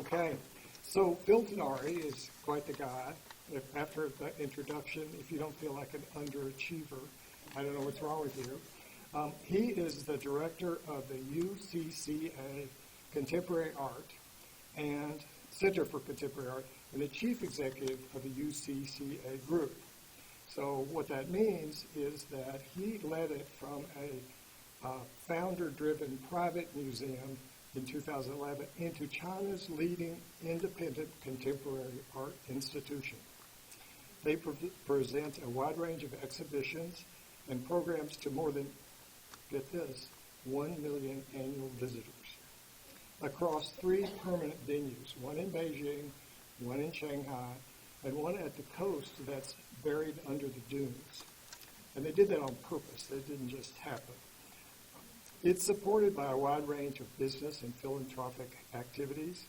Okay, so Bill Denari is quite the guy. After the introduction, if you don't feel like an underachiever, I don't know what's wrong with you. He is the director of the UCCA Contemporary Art and Center for Contemporary Art and the chief executive of the UCCA group. So what that means is that he led it from a founder-driven private museum in 2011 into China's leading independent contemporary art institution. They present a wide range of exhibitions and programs to more than, get this, 1 million annual visitors across 3 permanent venues, one in Beijing, one in Shanghai, and one at the coast that's buried under the dunes. And they did that on purpose. That didn't just happen. It's supported by a wide range of business and philanthropic activities,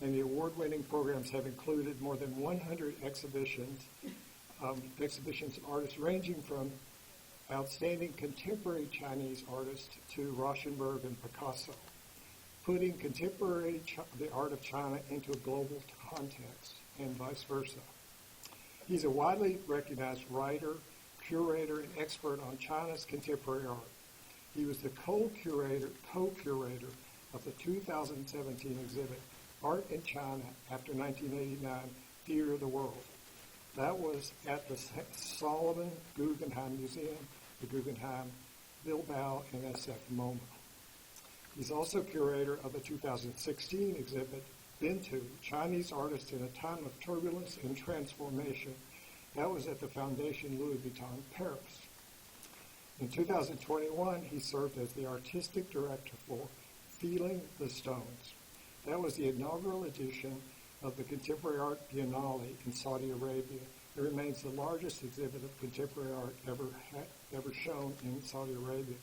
and the award-winning programs have included more than 100 exhibitions of artists ranging from outstanding contemporary Chinese artists to Rauschenberg and Picasso, putting contemporary the art of China into a global context and vice versa. He's a widely recognized writer, curator, and expert on China's contemporary art. He was the co-curator of the 2017 exhibit, Art in China After 1989, Theater of the World. That was at the Solomon Guggenheim Museum, the Guggenheim, Bilbao, and SF MoMA. He's also curator of the 2016 exhibit, Bintu, Chinese Artists in a Time of Turbulence and Transformation. That was at the Foundation Louis Vuitton, Paris. In 2021, he served as the artistic director for Feeling the Stones. That was the inaugural edition of the Contemporary Art Biennale in Saudi Arabia. It remains the largest exhibit of contemporary art ever shown in Saudi Arabia.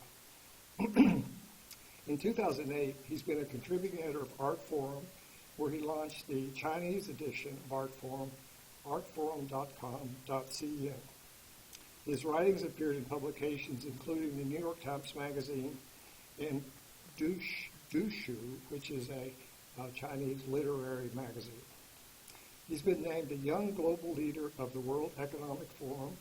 In 2008, he's been a contributing editor of Artforum, where he launched the Chinese edition of Artforum, artforum.com.cn. His writings appeared in publications including the New York Times Magazine and Dushu, which is a Chinese literary magazine. He's been named a Young Global Leader of the World Economic Forum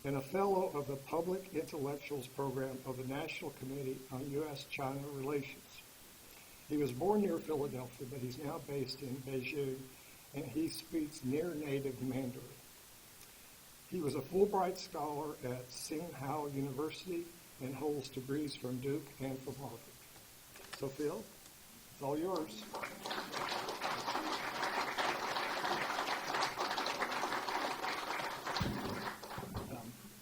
and a Fellow of the Public Intellectuals Program of the National Committee on U.S.-China Relations. He was born near Philadelphia, but he's now based in Beijing, and he speaks near-native Mandarin. He was a Fulbright Scholar at Tsinghua University and holds degrees from Duke and from Harvard. So, Phil, it's all yours.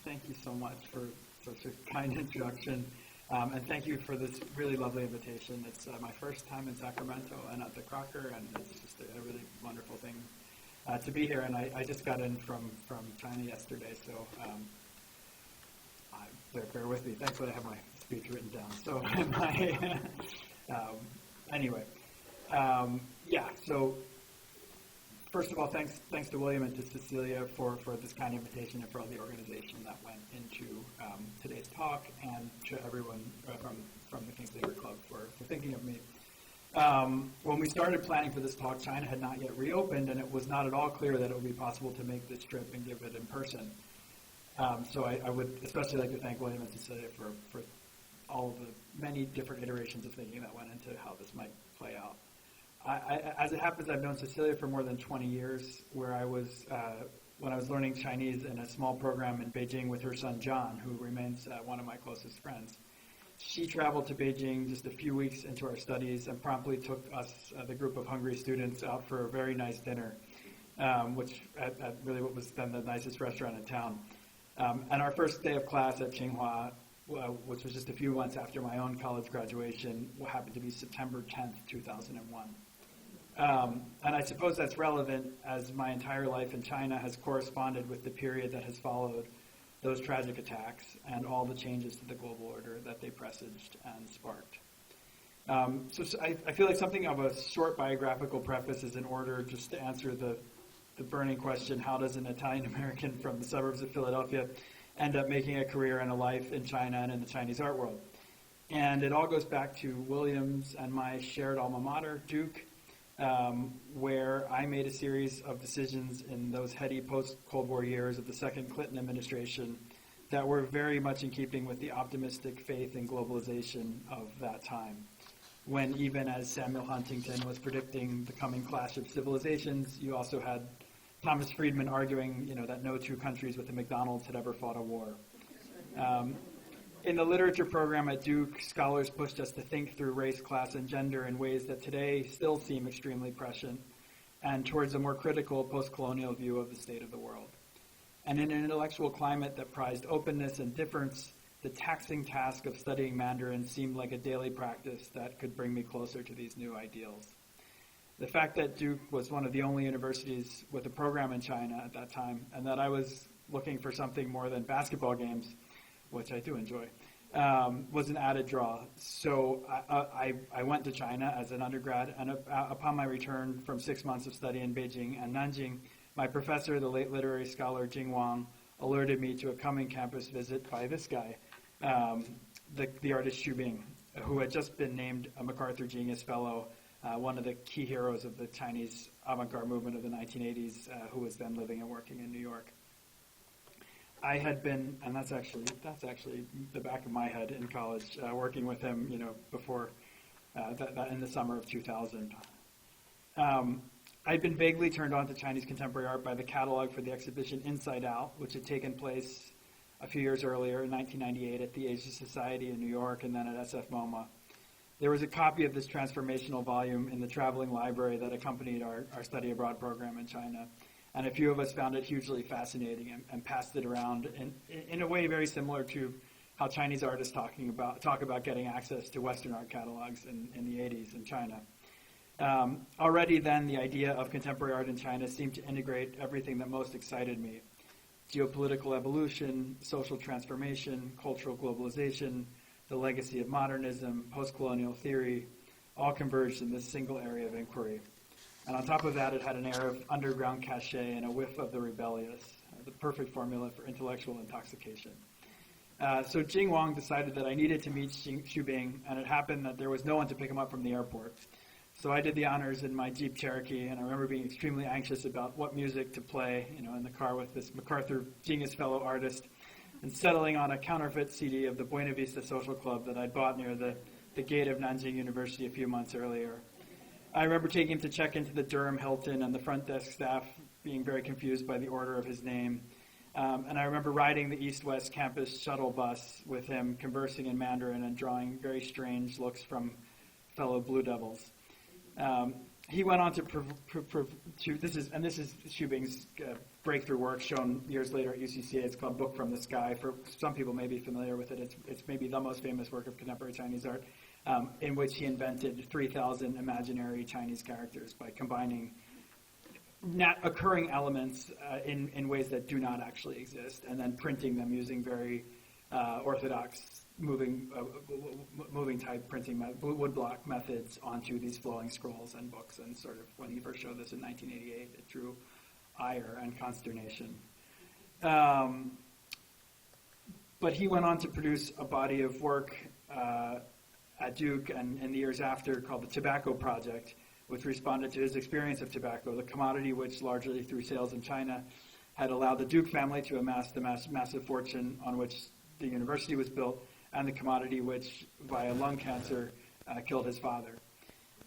Thank you so much for such a kind introduction, and thank you for this really lovely invitation. It's my first time in Sacramento and at the Crocker, and it's just a really wonderful thing to be here. And I just got in from China yesterday, so bear with me. Thankfully, I have my speech written down. So anyway, so first of all, thanks to William and to Cecilia for this kind invitation and for all the organization that went into today's talk, and to everyone from the Kingsley Art Club for thinking of me. When we started planning for this talk, China had not yet reopened, and it was not at all clear that it would be possible to make this trip and give it in person. So I would especially like to thank William and Cecilia for all of the many different iterations of thinking that went into how this might play out. As it happens, I've known Cecilia for more than 20 years, where I was, when I was learning Chinese in a small program in Beijing with her son John, who remains one of my closest friends. She traveled to Beijing just a few weeks into our studies and promptly took us, the group of hungry students, out for a very nice dinner, which at really what was then the nicest restaurant in town. And our first day of class at Tsinghua, which was just a few months after my own college graduation, happened to be September 10th, 2001. And I suppose that's relevant, as my entire life in China has corresponded with the period that has followed those tragic attacks and all the changes to the global order that they presaged and sparked. So I feel like something of a short biographical preface is in order, just to answer the burning question: how does an Italian American from the suburbs of Philadelphia end up making a career and a life in China and in the Chinese art world? And it all goes back to William's and my shared alma mater, Duke, where I made a series of decisions in those heady post-Cold War years of the second Clinton administration that were very much in keeping with the optimistic faith in globalization of that time. When even as Samuel Huntington was predicting the coming clash of civilizations, you also had Thomas Friedman arguing, that no two countries with a McDonald's had ever fought a war. In the literature program at Duke, scholars pushed us to think through race, class, and gender in ways that today still seem extremely prescient, and towards a more critical post-colonial view of the state of the world. And in an intellectual climate that prized openness and difference, the taxing task of studying Mandarin seemed like a daily practice that could bring me closer to these new ideals. The fact that Duke was one of the only universities with a program in China at that time, and that I was looking for something more than basketball games, which I do enjoy, was an added draw. So I went to China as an undergrad, and upon my return from 6 months of study in Beijing and Nanjing, my professor, the late literary scholar Jing Wang, alerted me to a coming campus visit by this guy, the artist Xu Bing, who had just been named a MacArthur Genius Fellow, one of the key heroes of the Chinese avant-garde movement of the 1980s, who was then living and working in New York. I had been, and that's actually the back of my head in college, working with him, before that in the summer of 2000. I'd been vaguely turned on to Chinese contemporary art by the catalog for the exhibition Inside Out, which had taken place a few years earlier in 1998 at the Asia Society in New York and then at SF MoMA. There was a copy of this transformational volume in the traveling library that accompanied our study abroad program in China. And a few of us found it hugely fascinating and passed it around in a way very similar to how Chinese artists talk about getting access to Western art catalogs in the 80s in China. Already then, the idea of contemporary art in China seemed to integrate everything that most excited me: geopolitical evolution, social transformation, cultural globalization, the legacy of modernism, post-colonial theory, all converged in this single area of inquiry. And on top of that, it had an air of underground cachet and a whiff of the rebellious, the perfect formula for intellectual intoxication. So Jing Wang decided that I needed to meet Xu Bing, and it happened that there was no one to pick him up from the airport. So I did the honors in my Jeep Cherokee, and I remember being extremely anxious about what music to play, in the car with this MacArthur Genius Fellow artist, and settling on a counterfeit CD of the Buena Vista Social Club that I'd bought near the gate of Nanjing University a few months earlier. I remember taking him to check into the Durham Hilton, and the front desk staff being very confused by the order of his name. And I remember riding the East-West campus shuttle bus with him, conversing in Mandarin and drawing very strange looks from fellow Blue Devils. He went on to this is Xu Bing's breakthrough work shown years later at UCCA. It's called Book from the Sky. For some people may be familiar with it. It's maybe the most famous work of contemporary Chinese art, in which he invented 3,000 imaginary Chinese characters by combining not occurring elements in ways that do not actually exist, and then printing them using very orthodox moving type printing woodblock methods onto these flowing scrolls and books. And sort of when he first showed this in 1988, it drew ire and consternation. But he went on to produce a body of work at Duke and in the years after called the Tobacco Project, which responded to his experience of tobacco, the commodity which largely through sales in China had allowed the Duke family to amass the massive fortune on which the university was built, and the commodity which, via lung cancer, killed his father.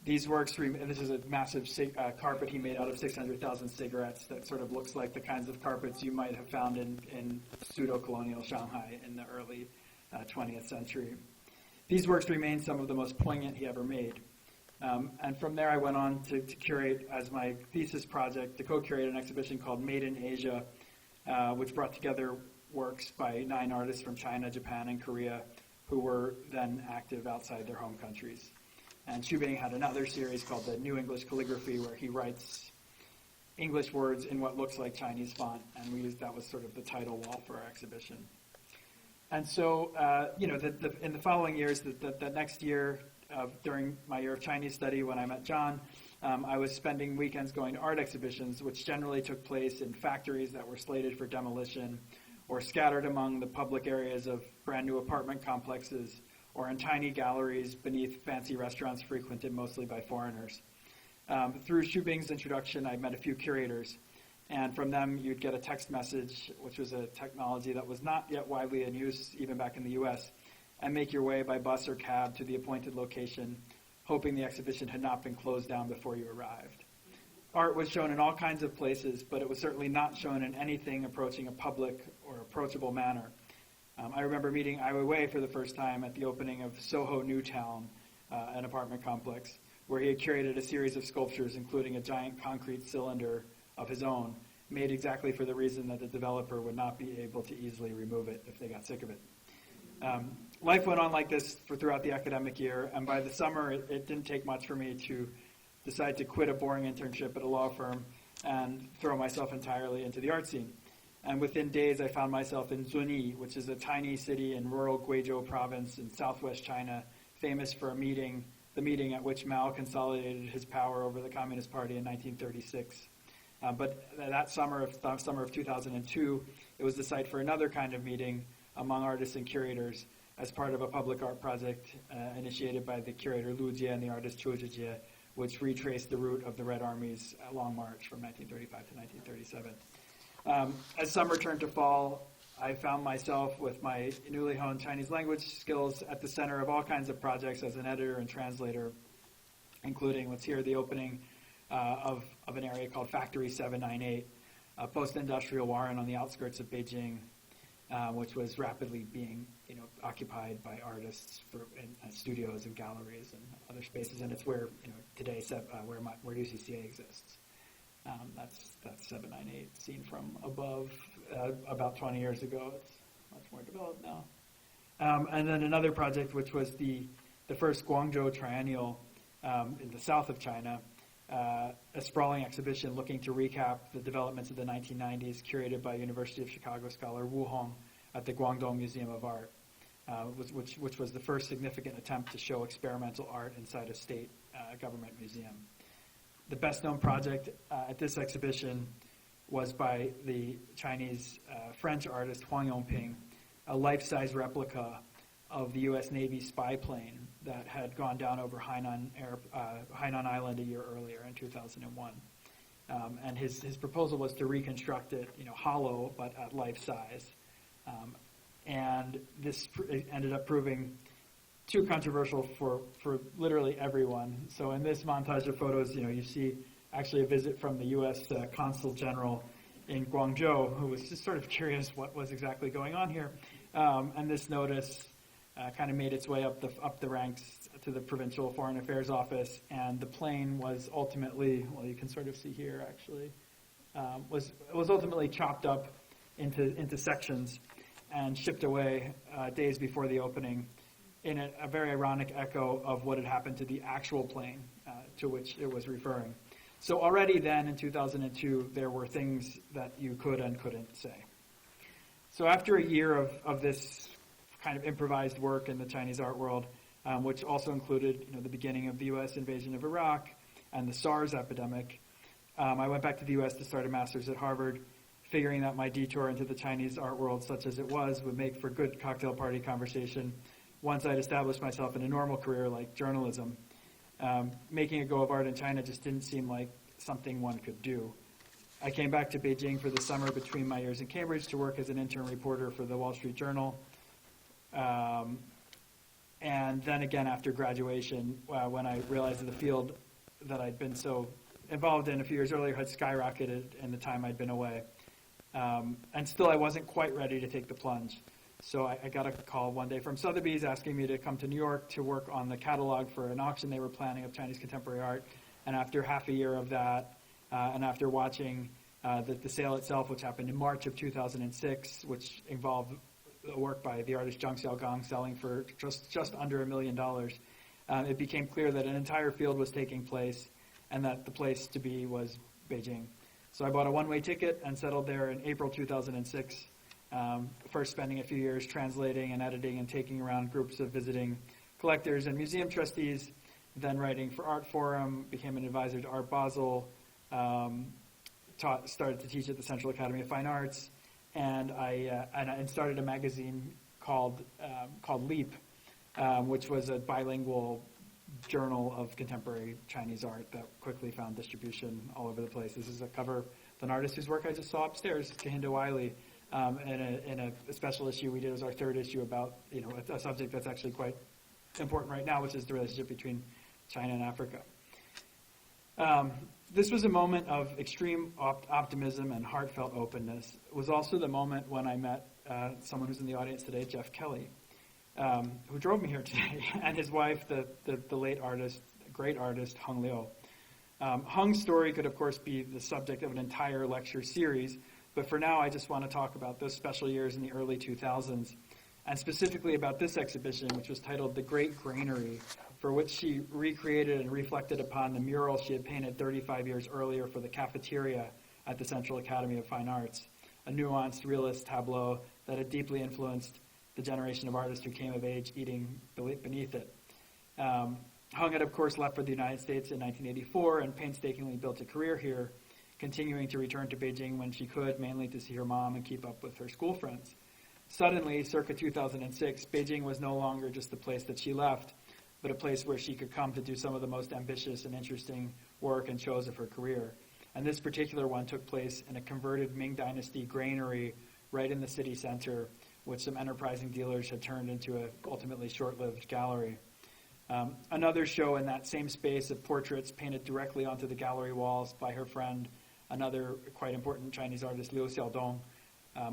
These works, this is a massive carpet he made out of 600,000 cigarettes that sort of looks like the kinds of carpets you might have found in pseudo-colonial Shanghai in the early 20th century. These works remain some of the most poignant he ever made. And from there I went on to curate, as my thesis project, to co-curate an exhibition called Made in Asia, which brought together works by 9 artists from China, Japan, and Korea who were then active outside their home countries. And Xu Bing had another series called the New English Calligraphy, where he writes English words in what looks like Chinese font, and that was sort of the title wall for our exhibition. And so, in the following years, the next year, during my year of Chinese study, when I met John, I was spending weekends going to art exhibitions, which generally took place in factories that were slated for demolition, or scattered among the public areas of brand new apartment complexes, or in tiny galleries beneath fancy restaurants frequented mostly by foreigners. Through Xu Bing's introduction, I met a few curators, and from them you'd get a text message, which was a technology that was not yet widely in use even back in the US, and make your way by bus or cab to the appointed location, hoping the exhibition had not been closed down before you arrived. Art was shown in all kinds of places, but it was certainly not shown in anything approaching a public or approachable manner. I remember meeting Ai Weiwei for the first time at the opening of Soho Newtown, an apartment complex, where he had curated a series of sculptures, including a giant concrete cylinder of his own, made exactly for the reason that the developer would not be able to easily remove it if they got sick of it. Life went on like this throughout the academic year, and by the summer, it didn't take much for me to decide to quit a boring internship at a law firm and throw myself entirely into the art scene. And within days, I found myself in Zunyi, which is a tiny city in rural Guizhou province in southwest China, famous for the meeting at which Mao consolidated his power over the Communist Party in 1936. But that summer of 2002, it was the site for another kind of meeting among artists and curators as part of a public art project initiated by the curator Lu Jie and the artist Qiu Zhijie, which retraced the route of the Red Army's long march from 1935 to 1937. As summer turned to fall, I found myself with my newly honed Chinese language skills at the center of all kinds of projects as an editor and translator, including what's here, the opening of an area called Factory 798, a post-industrial warren on the outskirts of Beijing, which was rapidly being occupied by artists in studios and galleries and other spaces, and it's where today where UCCA exists. That's 798, seen from above about 20 years ago. It's much more developed now. And then another project, which was the first Guangzhou Triennial in the south of China, a sprawling exhibition looking to recap the developments of the 1990s, curated by University of Chicago scholar Wu Hong at the Guangdong Museum of Art, which was the first significant attempt to show experimental art inside a state government museum. The best-known project at this exhibition was by the Chinese French artist Huang Yongping, a life-size replica of the U.S. Navy spy plane that had gone down over Hainan Island a year earlier in 2001. And his proposal was to reconstruct it, hollow but at life size. And this ended up proving too controversial for literally everyone. So in this montage of photos, you see actually a visit from the U.S. Consul General in Guangzhou, who was just sort of curious what was exactly going on here. And this notice kind of made its way up the ranks to the Provincial Foreign Affairs Office, and the plane was ultimately, well, you can sort of see here actually, was ultimately chopped up into sections and shipped away days before the opening, in a very ironic echo of what had happened to the actual plane to which it was referring. So already then in 2002, there were things that you could and couldn't say. So after a year of this kind of improvised work in the Chinese art world, which also included the beginning of the U.S. invasion of Iraq and the SARS epidemic, I went back to the U.S. to start a master's at Harvard, figuring that my detour into the Chinese art world, such as it was, would make for good cocktail party conversation once I'd established myself in a normal career like journalism. Making a go of art in China just didn't seem like something one could do. I came back to Beijing for the summer between my years in Cambridge to work as an intern reporter for the Wall Street Journal. And then again after graduation, when I realized that the field that I'd been so involved in a few years earlier had skyrocketed in the time I'd been away. And still I wasn't quite ready to take the plunge. So I got a call one day from Sotheby's asking me to come to New York to work on the catalog for an auction they were planning of Chinese contemporary art. And after half a year of that, and after watching the sale itself, which happened in March of 2006, which involved a work by the artist Zhang Xiaogang selling for just under $1 million, it became clear that an entire field was taking place and that the place to be was Beijing. So I bought a one-way ticket and settled there in April 2006, first spending a few years translating and editing and taking around groups of visiting collectors and museum trustees, then writing for Art Forum, became an advisor to Art Basel, started to teach at the Central Academy of Fine Arts, and I started a magazine called Leap, which was a bilingual journal of contemporary Chinese art that quickly found distribution all over the place. This is a cover of an artist whose work I just saw upstairs, Kahinda Wiley. In a special issue we did as our third issue about a subject that's actually quite important right now, which is the relationship between China and Africa. This was a moment of extreme optimism and heartfelt openness. It was also the moment when I met someone who's in the audience today, Jeff Kelly, who drove me here today, and his wife, the late artist, great artist, Hung Liu. Hung's story could, of course, be the subject of an entire lecture series, but for now I just want to talk about those special years in the early 2000s, and specifically about this exhibition, which was titled The Great Granary, for which she recreated and reflected upon the mural she had painted 35 years earlier for the cafeteria at the Central Academy of Fine Arts, a nuanced, realist tableau that had deeply influenced the generation of artists who came of age eating beneath it. Hung had, of course, left for the United States in 1984 and painstakingly built a career here, continuing to return to Beijing when she could, mainly to see her mom and keep up with her school friends. Suddenly, circa 2006, Beijing was no longer just the place that she left, but a place where she could come to do some of the most ambitious and interesting work and shows of her career. And this particular one took place in a converted Ming Dynasty granary right in the city center, which some enterprising dealers had turned into an ultimately short-lived gallery. Another show in that same space of portraits painted directly onto the gallery walls by her friend, another quite important Chinese artist, Liu Xiaodong,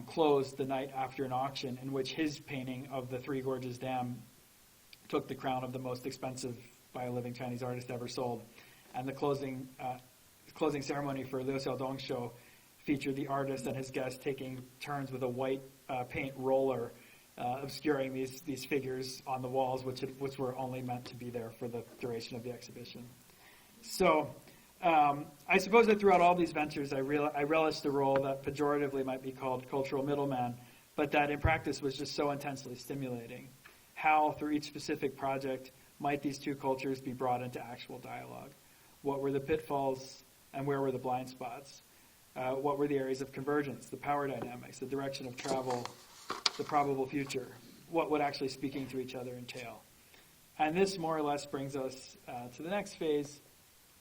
closed the night after an auction in which his painting of the Three Gorges Dam took the crown of the most expensive by a living Chinese artist ever sold. And the closing ceremony for Liu Xiaodong's show featured the artist and his guests taking turns with a white paint roller, obscuring these figures on the walls, which were only meant to be there for the duration of the exhibition. So I suppose that throughout all these ventures, I relished the role that pejoratively might be called cultural middleman, but that in practice was just so intensely stimulating. How, through each specific project, might these two cultures be brought into actual dialogue? What were the pitfalls and where were the blind spots? What were the areas of convergence, the power dynamics, the direction of travel, the probable future? What would actually speaking to each other entail? And this more or less brings us to the next phase.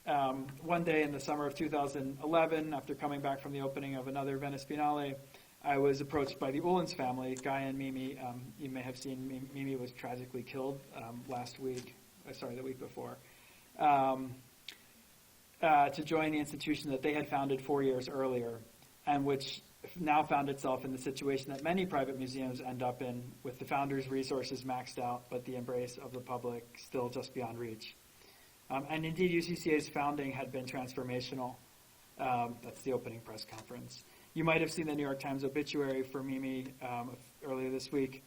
One day in the summer of 2011, after coming back from the opening of another Venice Biennale, I was approached by the Uhlens family, Guy and Mimi. You may have seen Mimi was tragically killed the week before, to join the institution that they had founded 4 years earlier, and which now found itself in the situation that many private museums end up in, with the founders' resources maxed out, but the embrace of the public still just beyond reach. And indeed, UCCA's founding had been transformational. That's the opening press conference. You might have seen the New York Times obituary for Mimi earlier this week.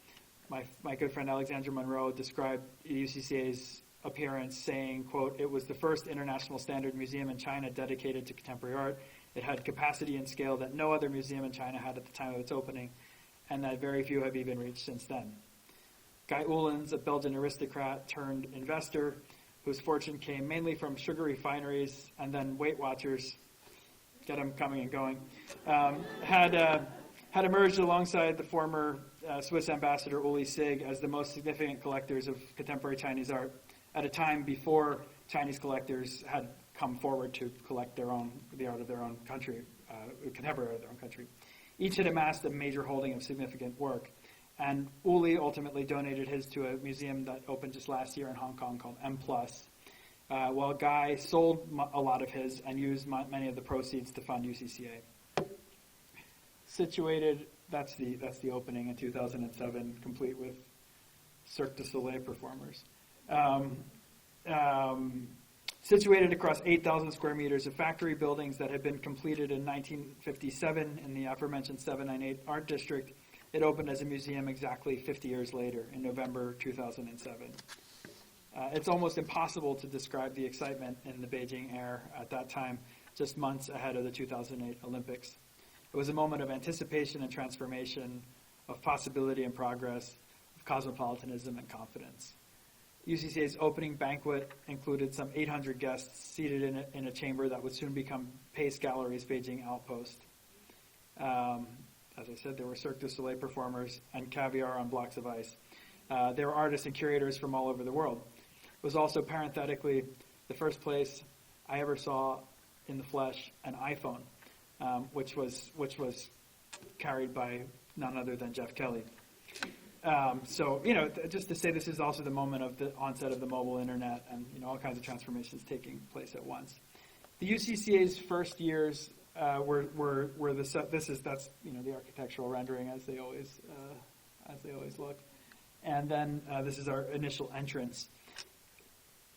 My good friend Alexandra Monroe described UCCA's appearance saying, quote, "It was the first international standard museum in China dedicated to contemporary art. It had capacity and scale that no other museum in China had at the time of its opening, and that very few have even reached since then." Guy Uhlens, a Belgian aristocrat turned investor, whose fortune came mainly from sugar refineries and then Weight Watchers, get them coming and going, had emerged alongside the former Swiss ambassador Uli Sig as the most significant collectors of contemporary Chinese art at a time before Chinese collectors had come forward to collect the art of their own country, contemporary art of their own country. Each had amassed a major holding of significant work, and Uli ultimately donated his to a museum that opened just last year in Hong Kong called M+, while Guy sold a lot of his and used many of the proceeds to fund UCCA. Situated, that's the opening in 2007, complete with Cirque du Soleil performers. Situated across 8,000 square meters of factory buildings that had been completed in 1957 in the aforementioned 798 Art District, it opened as a museum exactly 50 years later, in November 2007. It's almost impossible to describe the excitement in the Beijing air at that time, just months ahead of the 2008 Olympics. It was a moment of anticipation and transformation, of possibility and progress, of cosmopolitanism and confidence. UCCA's opening banquet included some 800 guests seated in a chamber that would soon become Pace Gallery's Beijing outpost. As I said, there were Cirque du Soleil performers and caviar on blocks of ice. There were artists and curators from all over the world. It was also parenthetically the first place I ever saw in the flesh an iPhone, which was carried by none other than Jeff Kelly. So, just to say this is also the moment of the onset of the mobile internet and, all kinds of transformations taking place at once. The UCCA's first years were that's the architectural rendering as they always look. And then this is our initial entrance.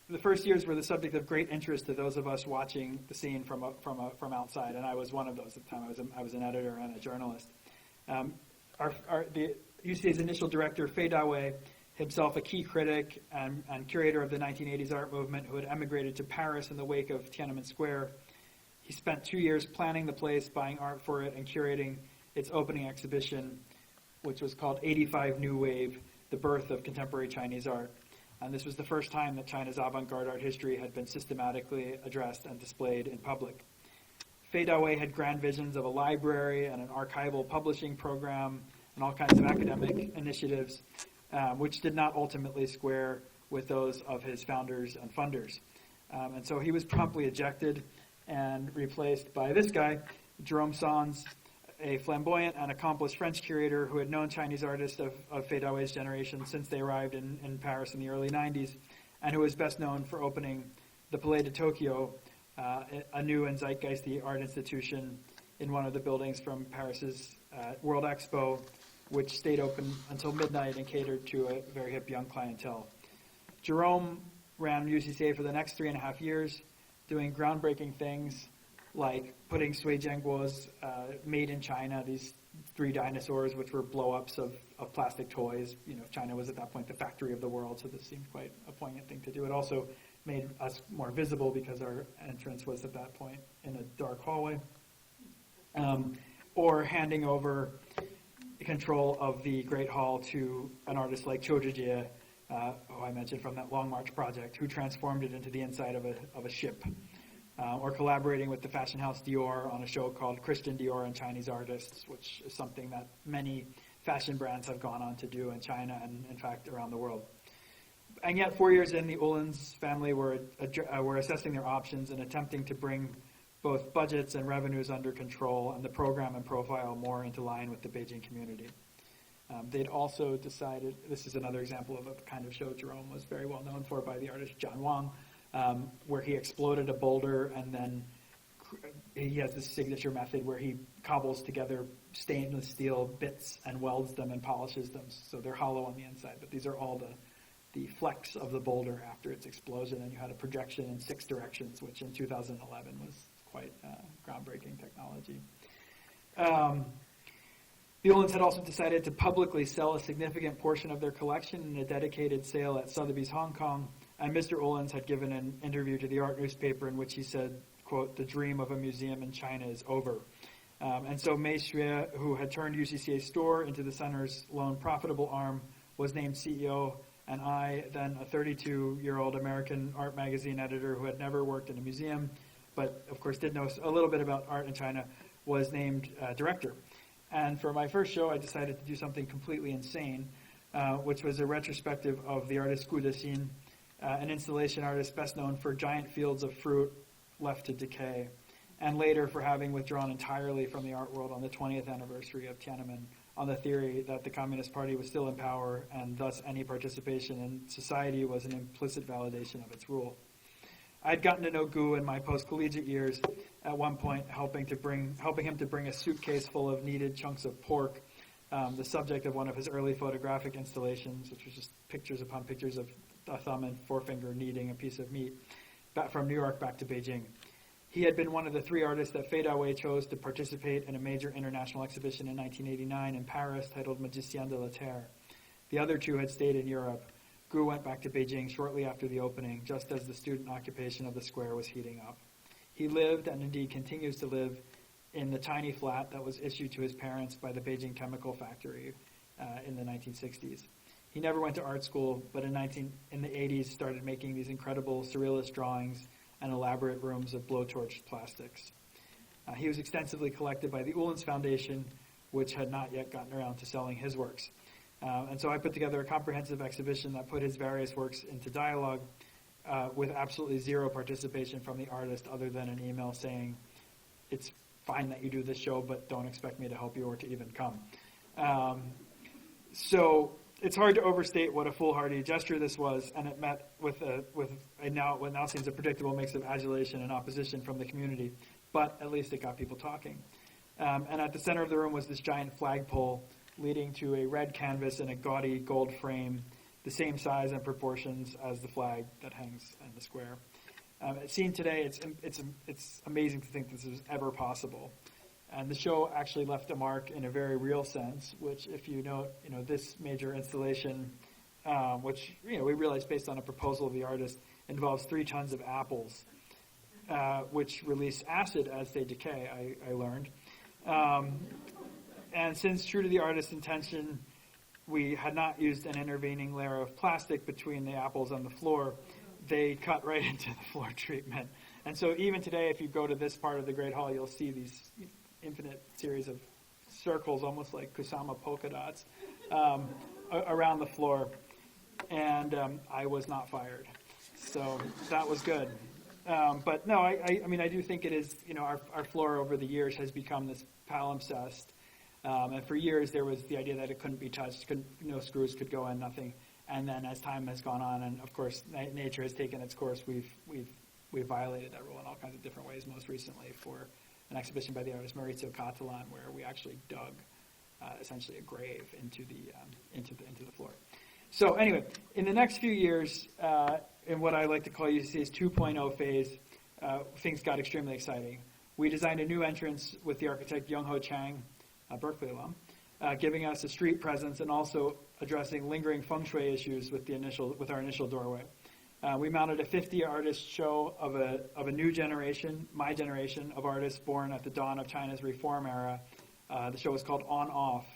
The first years were the subject of great interest to those of us watching the scene from outside, and I was one of those at the time. I was an editor and a journalist. The UCA's initial director, Fei Dawei, himself a key critic and curator of the 1980s art movement who had emigrated to Paris in the wake of Tiananmen Square. He spent 2 years planning the place, buying art for it, and curating its opening exhibition, which was called 85 New Wave, The Birth of Contemporary Chinese Art. And this was the first time that China's avant-garde art history had been systematically addressed and displayed in public. Fei Dawei had grand visions of a library and an archival publishing program and all kinds of academic initiatives, which did not ultimately square with those of his founders and funders. And so he was promptly ejected and replaced by this guy, Jerome Sans, a flamboyant and accomplished French curator who had known Chinese artists of Fei Dawei's generation since they arrived in Paris in the early 90s, and who was best known for opening the Palais de Tokyo, a new and zeitgeisty art institution in one of the buildings from Paris's World Expo, which stayed open until midnight and catered to a very hip young clientele. Jerome ran UCCA for the next 3.5 years, doing groundbreaking things like putting Sui Jianguo's made in China, these 3 dinosaurs, which were blow-ups of plastic toys. China was at that point the factory of the world, so this seemed quite a poignant thing to do. It also made us more visible because our entrance was at that point in a dark hallway. Or handing over control of the Great Hall to an artist like Qiu Zhijie, who I mentioned from that Long March project, who transformed it into the inside of a ship. Or collaborating with the fashion house Dior on a show called Christian Dior and Chinese Artists, which is something that many fashion brands have gone on to do in China and, in fact, around the world. And yet, 4 years in, the Uhlens family were assessing their options and attempting to bring both budgets and revenues under control and the program and profile more into line with the Beijing community. They'd also decided, this is another example of a kind of show Jerome was very well known for by the artist John Wang, where he exploded a boulder and then he has this signature method where he cobbles together stainless steel bits and welds them and polishes them so they're hollow on the inside. But these are all the flecks of the boulder after its explosion, and you had a projection in 6 directions, which in 2011 was quite groundbreaking technology. The Uhlens had also decided to publicly sell a significant portion of their collection in a dedicated sale at Sotheby's Hong Kong, and Mr. Uhlens had given an interview to the art newspaper in which he said, quote, "The dream of a museum in China is over." And so Mei Xue, who had turned UCCA store into the center's lone profitable arm, was named CEO, and I, then a 32-year-old American art magazine editor who had never worked in a museum, but of course did know a little bit about art in China, was named director. And for my first show, I decided to do something completely insane, which was a retrospective of the artist Gu Dexin, an installation artist best known for giant fields of fruit left to decay, and later for having withdrawn entirely from the art world on the 20th anniversary of Tiananmen on the theory that the Communist Party was still in power and thus any participation in society was an implicit validation of its rule. I'd gotten to know Gu in my post-collegiate years, at one point helping him to bring a suitcase full of kneaded chunks of pork, the subject of one of his early photographic installations, which was just pictures upon pictures of a thumb and forefinger kneading a piece of meat, back from New York back to Beijing. He had been one of the 3 artists that Fei Dawei chose to participate in a major international exhibition in 1989 in Paris titled Magicien de la Terre. The other 2 had stayed in Europe. Gu went back to Beijing shortly after the opening, just as the student occupation of the square was heating up. He lived, and indeed continues to live, in the tiny flat that was issued to his parents by the Beijing Chemical Factory in the 1960s. He never went to art school, but in the 80s started making these incredible surrealist drawings and elaborate rooms of blowtorched plastics. He was extensively collected by the Uhlens Foundation, which had not yet gotten around to selling his works. And so I put together a comprehensive exhibition that put his various works into dialogue, with absolutely zero participation from the artist other than an email saying, it's fine that you do this show, but don't expect me to help you or to even come. So it's hard to overstate what a foolhardy gesture this was, and it met with what now seems a predictable mix of adulation and opposition from the community, but at least it got people talking. And at the center of the room was this giant flagpole leading to a red canvas in a gaudy gold frame, the same size and proportions as the flag that hangs in the square. Seen today, it's amazing to think this was ever possible. And the show actually left a mark in a very real sense, which if you note, this major installation, which, we realized based on a proposal of the artist, involves 3 tons of apples, which release acid as they decay, I learned. And since true to the artist's intention, we had not used an intervening layer of plastic between the apples and the floor, they cut right into the floor treatment. And so even today, if you go to this part of the Great Hall, you'll see these infinite series of circles, almost like Kusama polka dots, around the floor. And I was not fired. So that was good. But no, I mean, I do think it is, our floor over the years has become this palimpsest. And for years, there was the idea that it couldn't be touched, no screws could go in, nothing. And then as time has gone on, and of course, nature has taken its course, we've violated that rule in all kinds of different ways, most recently for an exhibition by the artist Maurizio Catalan, where we actually dug essentially a grave into the floor. So anyway, in the next few years, in what I like to call UCC's 2.0 phase, things got extremely exciting. We designed a new entrance with the architect Young-Ho Chang, a Berkeley alum, giving us a street presence and also addressing lingering feng shui issues with our initial doorway. We mounted a 50-artist show of a new generation, my generation, of artists born at the dawn of China's reform era. The show was called On Off,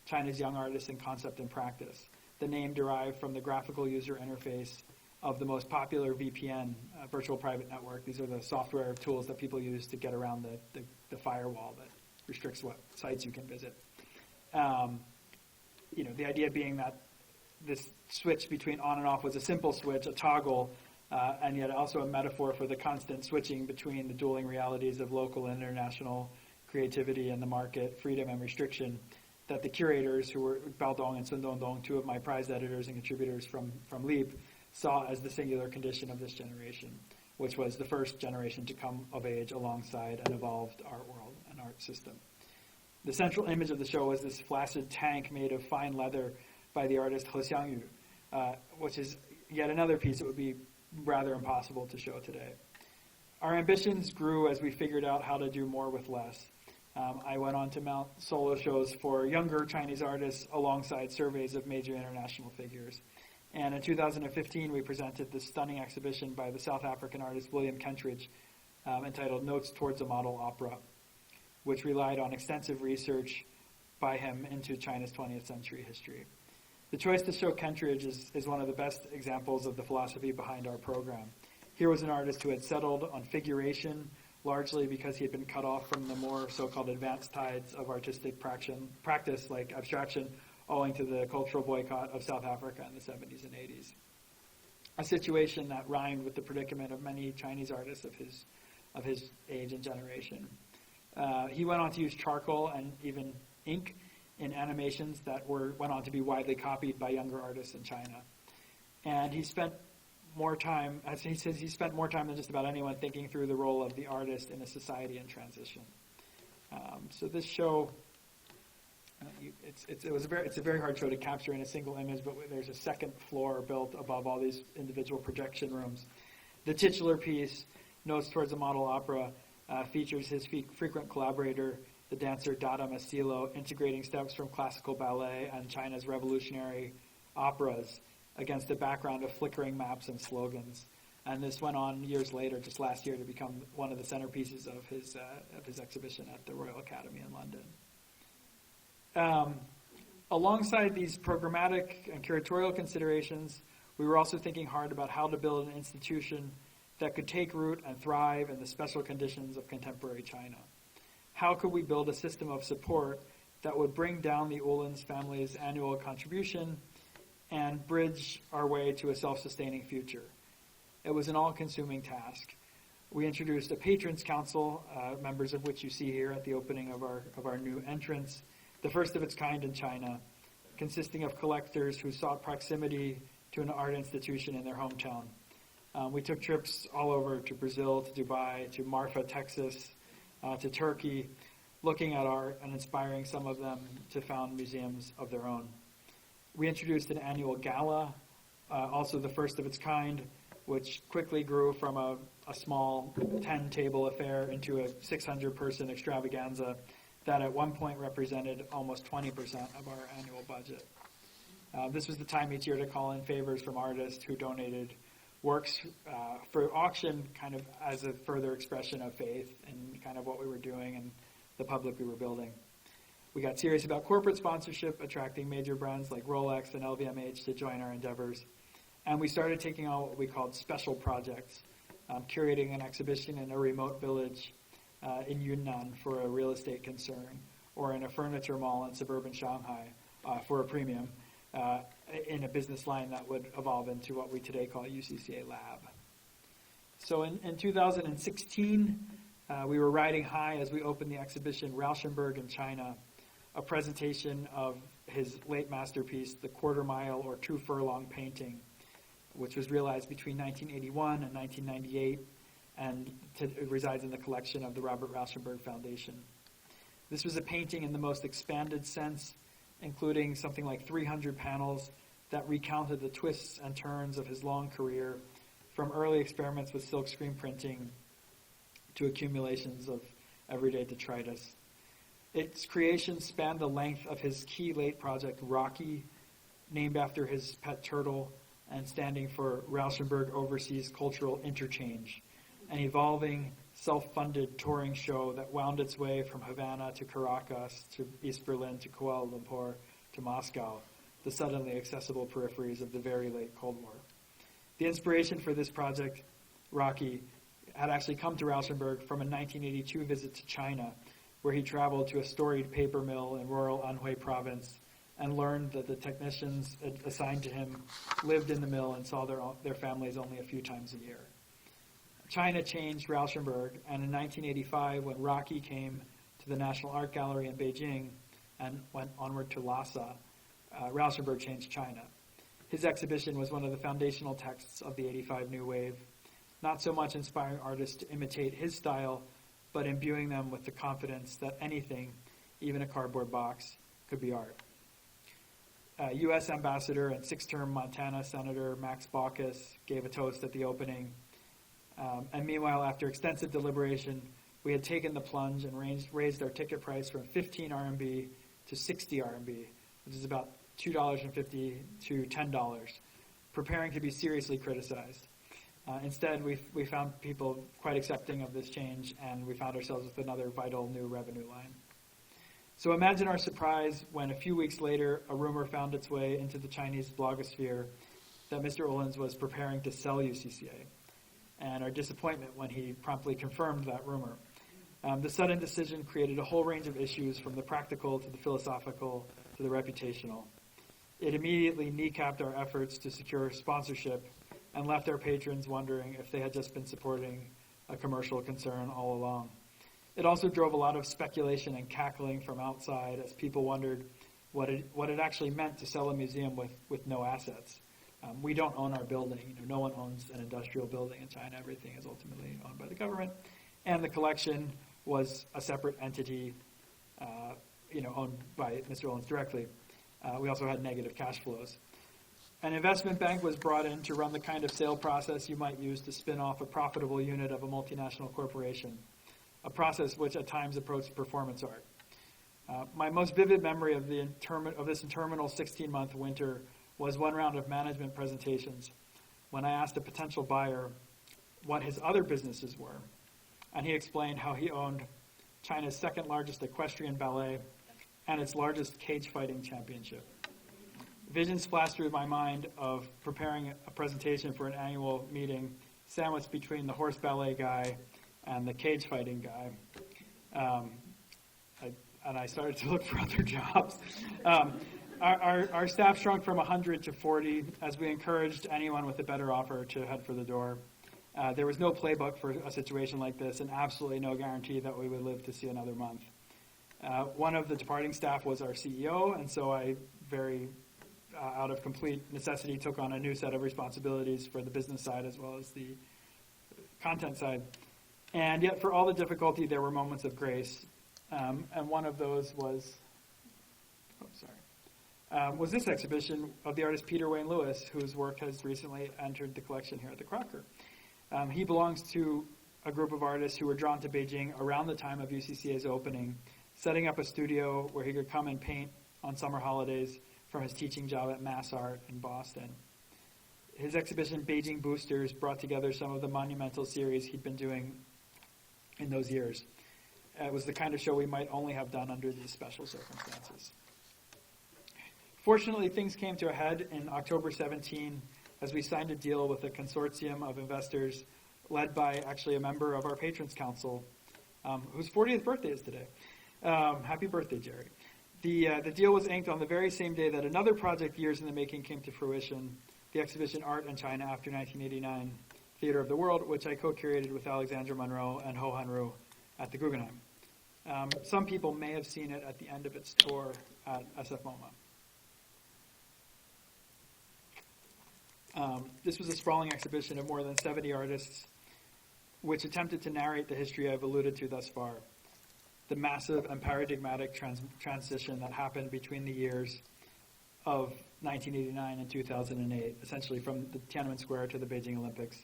China's Young Artists in Concept and Practice. The name derived from the graphical user interface of the most popular VPN, virtual private network. These are the software tools that people use to get around the firewall that restricts what sites you can visit. The idea being that this switch between on and off was a simple switch, a toggle, and yet also a metaphor for the constant switching between the dueling realities of local and international creativity and the market, freedom and restriction, that the curators, who were Bao Dong and Sun Dongdong, 2 of my prize editors and contributors from LEAP, saw as the singular condition of this generation, which was the first generation to come of age alongside an evolved art world and art system. The central image of the show was this flaccid tank made of fine leather by the artist He Xiangyu, which is yet another piece that would be rather impossible to show today. Our ambitions grew as we figured out how to do more with less. I went on to mount solo shows for younger Chinese artists alongside surveys of major international figures. And in 2015, we presented this stunning exhibition by the South African artist William Kentridge entitled Notes Towards a Model Opera, which relied on extensive research by him into China's 20th century history. The choice to show Kentridge is one of the best examples of the philosophy behind our program. Here was an artist who had settled on figuration, largely because he had been cut off from the more so-called advanced tides of artistic practice like abstraction, owing to the cultural boycott of South Africa in the 70s and 80s. A situation that rhymed with the predicament of many Chinese artists of his age and generation. He went on to use charcoal and even ink in animations that went on to be widely copied by younger artists in China. And he spent more time, as he says, he spent more time than just about anyone thinking through the role of the artist in a society in transition. So this show, it's a very hard show to capture in a single image, but there's a second floor built above all these individual projection rooms. The titular piece, Notes Towards a Model Opera, features his frequent collaborator, the dancer Dada Masilo, integrating steps from classical ballet and China's revolutionary operas against a background of flickering maps and slogans. And this went on years later, just last year, to become one of the centerpieces of his exhibition at the Royal Academy in London. Alongside these programmatic and curatorial considerations, we were also thinking hard about how to build an institution that could take root and thrive in the special conditions of contemporary China. How could we build a system of support that would bring down the Uhlens family's annual contribution and bridge our way to a self-sustaining future? It was an all-consuming task. We introduced a patrons council, members of which you see here at the opening of our new entrance, the first of its kind in China, consisting of collectors who sought proximity to an art institution in their hometown. We took trips all over to Brazil, to Dubai, to Marfa, Texas, to Turkey, looking at art and inspiring some of them to found museums of their own. We introduced an annual gala, also the first of its kind, which quickly grew from a small 10-table affair into a 600-person extravaganza that at one point represented almost 20% of our annual budget. This was the time each year to call in favors from artists who donated works for auction, kind of as a further expression of faith in kind of what we were doing and the public we were building. We got serious about corporate sponsorship, attracting major brands like Rolex and LVMH to join our endeavors. And we started taking on what we called special projects, curating an exhibition in a remote village in Yunnan for a real estate concern, or in a furniture mall in suburban Shanghai for a premium, in a business line that would evolve into what we today call UCCA Lab. So in 2016, we were riding high as we opened the exhibition Rauschenberg in China, a presentation of his late masterpiece, the Quarter Mile or 2 Furlong painting, which was realized between 1981 and 1998, and it resides in the collection of the Robert Rauschenberg Foundation. This was a painting in the most expanded sense, including something like 300 panels that recounted the twists and turns of his long career, from early experiments with silk screen printing to accumulations of everyday detritus. Its creation spanned the length of his key late project, Rocky, named after his pet turtle and standing for Rauschenberg Overseas Cultural Interchange, an evolving, self-funded touring show that wound its way from Havana to Caracas to East Berlin to Kuala Lumpur to Moscow, the suddenly accessible peripheries of the very late Cold War. The inspiration for this project, Rocky, had actually come to Rauschenberg from a 1982 visit to China, where he traveled to a storied paper mill in rural Anhui province and learned that the technicians assigned to him lived in the mill and saw their families only a few times a year. China changed Rauschenberg, and in 1985, when Rocky came to the National Art Gallery in Beijing and went onward to Lhasa, Rauschenberg changed China. His exhibition was one of the foundational texts of the 85 New Wave, not so much inspiring artists to imitate his style, but imbuing them with the confidence that anything, even a cardboard box, could be art. U.S. Ambassador and 6-term Montana Senator Max Baucus gave a toast at the opening. And meanwhile, after extensive deliberation, we had taken the plunge and raised our ticket price from 15 RMB to 60 RMB, which is about $2.50 to $10, preparing to be seriously criticized. Instead, we found people quite accepting of this change, and we found ourselves with another vital new revenue line. So imagine our surprise when a few weeks later, a rumor found its way into the Chinese blogosphere that Mr. Ullens was preparing to sell UCCA, and our disappointment when he promptly confirmed that rumor. The sudden decision created a whole range of issues, from the practical to the philosophical to the reputational. It immediately kneecapped our efforts to secure sponsorship and left our patrons wondering if they had just been supporting a commercial concern all along. It also drove a lot of speculation and cackling from outside as people wondered what it actually meant to sell a museum with no assets. We don't own our building. No one owns an industrial building in China. Everything is ultimately owned by the government. And the collection was a separate entity, owned by Mr. Ullens directly. We also had negative cash flows. An investment bank was brought in to run the kind of sale process you might use to spin off a profitable unit of a multinational corporation, a process which at times approached performance art. My most vivid memory of this interminable 16-month winter was one round of management presentations when I asked a potential buyer what his other businesses were, and he explained how he owned China's second largest equestrian ballet and its largest cage fighting championship. Visions flashed through my mind of preparing a presentation for an annual meeting sandwiched between the horse ballet guy and the cage fighting guy. I started to look for other jobs. Our staff shrunk from 100 to 40 as we encouraged anyone with a better offer to head for the door. There was no playbook for a situation like this and absolutely no guarantee that we would live to see another month. One of the departing staff was our CEO, and so I out of complete necessity, took on a new set of responsibilities for the business side as well as the content side. And yet, for all the difficulty, there were moments of grace. And one of those was this exhibition of the artist Peter Wayne Lewis, whose work has recently entered the collection here at the Crocker. He belongs to a group of artists who were drawn to Beijing around the time of UCCA's opening, setting up a studio where he could come and paint on summer holidays from his teaching job at MassArt in Boston. His exhibition, Beijing Boosters, brought together some of the monumental series he'd been doing in those years. It was the kind of show we might only have done under these special circumstances. Fortunately, things came to a head in October 17 as we signed a deal with a consortium of investors led by actually a member of our Patrons Council, whose 40th birthday is today. Happy birthday, Jerry. The deal was inked on the very same day that another project years in the making came to fruition, the exhibition Art in China After 1989, Theater of the World, which I co-curated with Alexandra Monroe and Ho Han-ru at the Guggenheim. Some people may have seen it at the end of its tour at SF MoMA. This was a sprawling exhibition of more than 70 artists, which attempted to narrate the history I've alluded to thus far. The massive and paradigmatic transition that happened between the years of 1989 and 2008, essentially from the Tiananmen Square to the Beijing Olympics.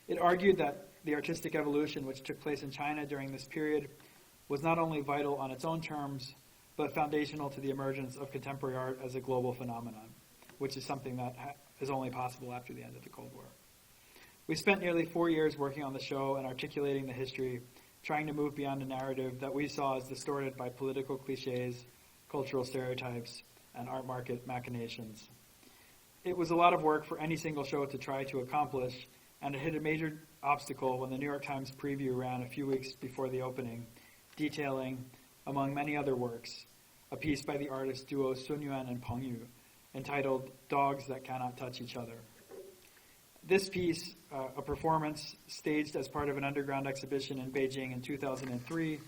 It argued that the artistic evolution which took place in China during this period was not only vital on its own terms, but foundational to the emergence of contemporary art as a global phenomenon, which is something that is only possible after the end of the Cold War. We spent nearly 4 years working on the show and articulating the history, trying to move beyond a narrative that we saw as distorted by political cliches, cultural stereotypes, and art market machinations. It was a lot of work for any single show to try to accomplish, and it hit a major obstacle when the New York Times preview ran a few weeks before the opening, detailing, among many other works, a piece by the artist duo Sun Yuan and Peng Yu, entitled Dogs That Cannot Touch Each Other. This piece, a performance staged as part of an underground exhibition in Beijing in 2003,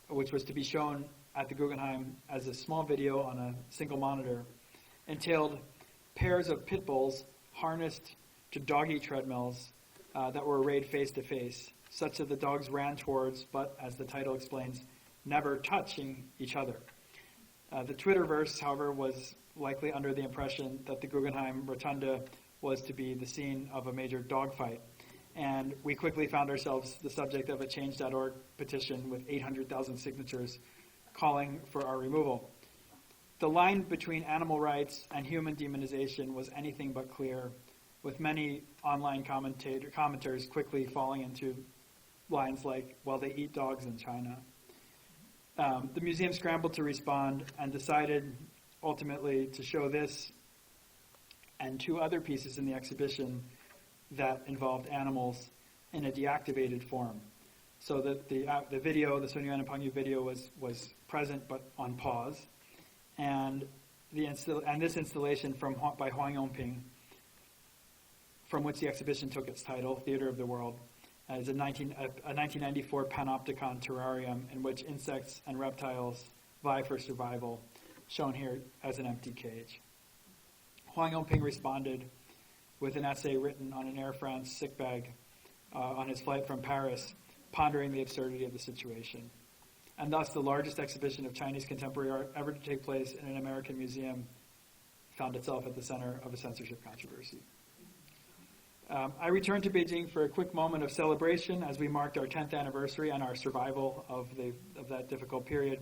which was to be shown at the Guggenheim as a small video on a single monitor, entailed pairs of pit bulls harnessed to doggy treadmills that were arrayed face to face, such that the dogs ran towards, but as the title explains, never touching each other. The Twitterverse, however, was likely under the impression that the Guggenheim Rotunda was to be the scene of a major dogfight. And we quickly found ourselves the subject of a Change.org petition with 800,000 signatures calling for our removal. The line between animal rights and human demonization was anything but clear, with many online commenters quickly falling into lines like, well, they eat dogs in China. The museum scrambled to respond and decided ultimately to show this and 2 other pieces in the exhibition that involved animals in a deactivated form. So that the video, the Sun Yuan and Peng Yu video was present but on pause. And this installation by Huang Yongping, from which the exhibition took its title, Theater of the World, is a 1994 Panopticon terrarium in which insects and reptiles vie for survival, shown here as an empty cage. Huang Yongping responded with an essay written on an Air France sick bag on his flight from Paris, pondering the absurdity of the situation. And thus, the largest exhibition of Chinese contemporary art ever to take place in an American museum found itself at the center of a censorship controversy. I returned to Beijing for a quick moment of celebration as we marked our 10th anniversary and our survival of that difficult period.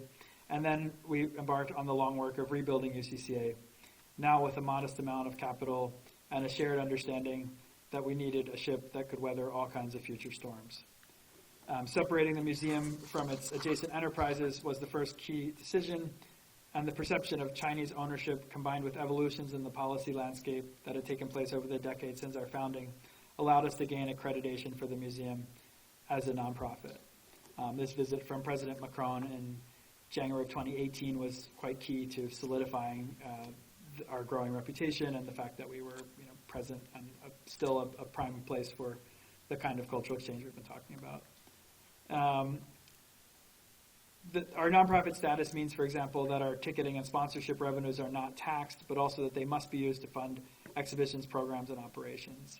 And then we embarked on the long work of rebuilding UCCA, now with a modest amount of capital and a shared understanding that we needed a ship that could weather all kinds of future storms. Separating the museum from its adjacent enterprises was the first key decision, and the perception of Chinese ownership combined with evolutions in the policy landscape that had taken place over the decades since our founding allowed us to gain accreditation for the museum as a nonprofit. This visit from President Macron in January of 2018 was quite key to solidifying our growing reputation and the fact that we were present and still a prime place for the kind of cultural exchange we've been talking about. Our nonprofit status means, for example, that our ticketing and sponsorship revenues are not taxed, but also that they must be used to fund exhibitions, programs, and operations.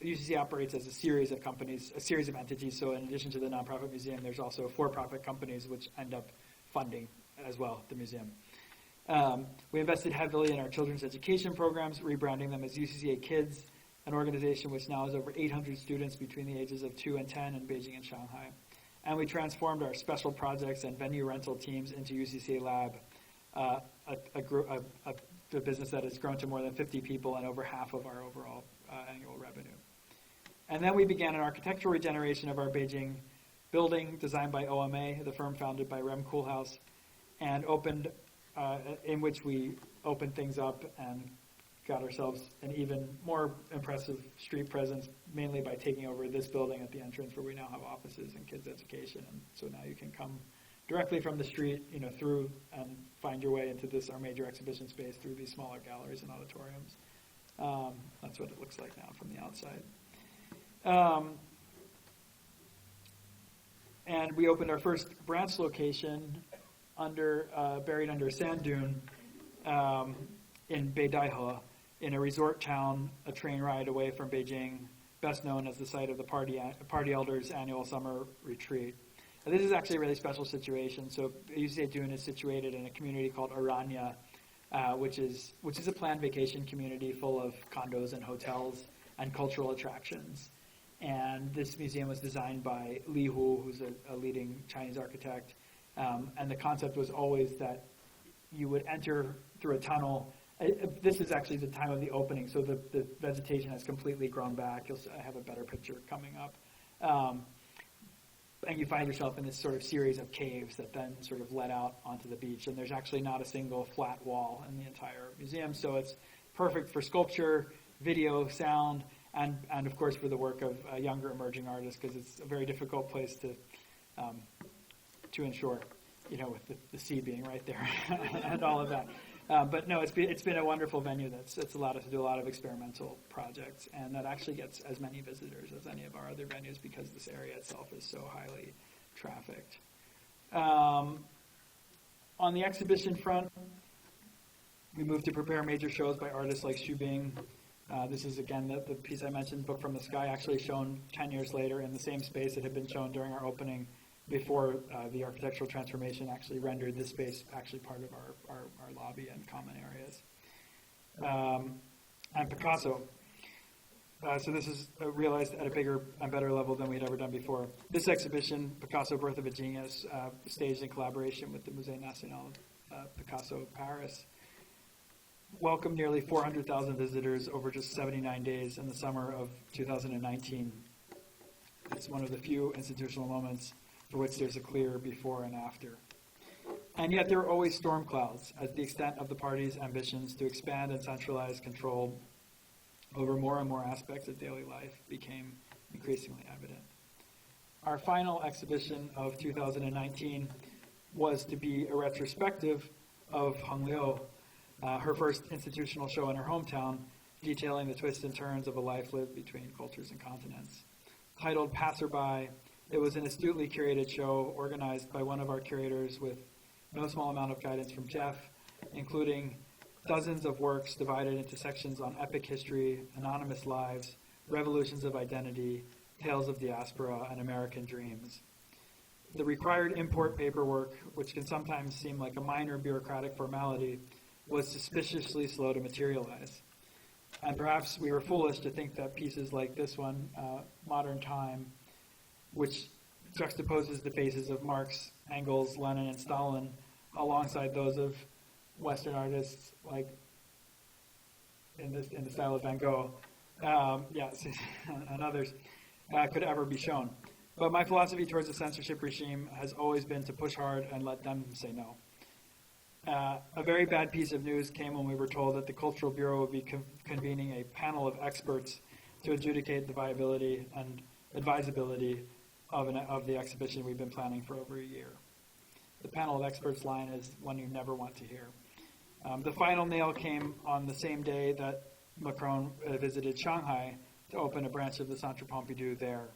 UCC operates as a series of companies, a series of entities, so in addition to the nonprofit museum, there's also for-profit companies which end up funding as well the museum. We invested heavily in our children's education programs, rebranding them as UCCA Kids, an organization which now has over 800 students between the ages of 2 and 10 in Beijing and Shanghai. And we transformed our special projects and venue rental teams into UCCA Lab, a business that has grown to more than 50 people and over half of our overall annual revenue. And then we began an architectural regeneration of our Beijing building, designed by OMA, the firm founded by Rem Koolhaas, and in which we opened things up and got ourselves an even more impressive street presence, mainly by taking over this building at the entrance where we now have offices and kids education. And so now you can come directly from the street, through and find your way into this, our major exhibition space, through these smaller galleries and auditoriums. That's what it looks like now from the outside. And we opened our first branch location buried under a sand dune in Beidaihe, in a resort town, a train ride away from Beijing, best known as the site of the Party Elders' annual summer retreat. And this is actually a really special situation. So UCCA Dune is situated in a community called Aranya, which is a planned vacation community full of condos and hotels and cultural attractions. And this museum was designed by Li Hu, who's a leading Chinese architect. And the concept was always that you would enter through a tunnel. This is actually the time of the opening, so the vegetation has completely grown back. I have a better picture coming up. And you find yourself in this sort of series of caves that then sort of let out onto the beach. And there's actually not a single flat wall in the entire museum. So it's perfect for sculpture, video, sound, and of course for the work of younger emerging artists, because it's a very difficult place to ensure, with the sea being right there and all of that. But no, it's been a wonderful venue that's allowed us to do a lot of experimental projects, and that actually gets as many visitors as any of our other venues because this area itself is so highly trafficked. On the exhibition front, we moved to prepare major shows by artists like Xu Bing. This is, again, the piece I mentioned, Book from the Sky, actually shown 10 years later in the same space it had been shown during our opening, before the architectural transformation actually rendered this space actually part of our lobby and common areas. And Picasso. So this is realized at a bigger and better level than we'd ever done before. This exhibition, Picasso, Birth of a Genius, staged in collaboration with the Musée National Picasso Paris, welcomed nearly 400,000 visitors over just 79 days in the summer of 2019. It's one of the few institutional moments for which there's a clear before and after. And yet there are always storm clouds as the extent of the party's ambitions to expand and centralize control over more and more aspects of daily life became increasingly evident. Our final exhibition of 2019 was to be a retrospective of Heng Liu, her first institutional show in her hometown, detailing the twists and turns of a life lived between cultures and continents. Titled Passerby, it was an astutely curated show organized by one of our curators with no small amount of guidance from Jeff, including dozens of works divided into sections on epic history, anonymous lives, revolutions of identity, tales of diaspora, and American dreams. The required import paperwork, which can sometimes seem like a minor bureaucratic formality, was suspiciously slow to materialize. And perhaps we were foolish to think that pieces like this one, Modern Time, which juxtaposes the faces of Marx, Engels, Lenin, and Stalin alongside those of Western artists like in the style of Van Gogh, and others, could ever be shown. But my philosophy towards the censorship regime has always been to push hard and let them say no. A very bad piece of news came when we were told that the Cultural Bureau would be convening a panel of experts to adjudicate the viability and advisability of the exhibition we've been planning for over a year. The panel of experts line is one you never want to hear. The final nail came on the same day that Macron visited Shanghai to open a branch of the Centre Pompidou there.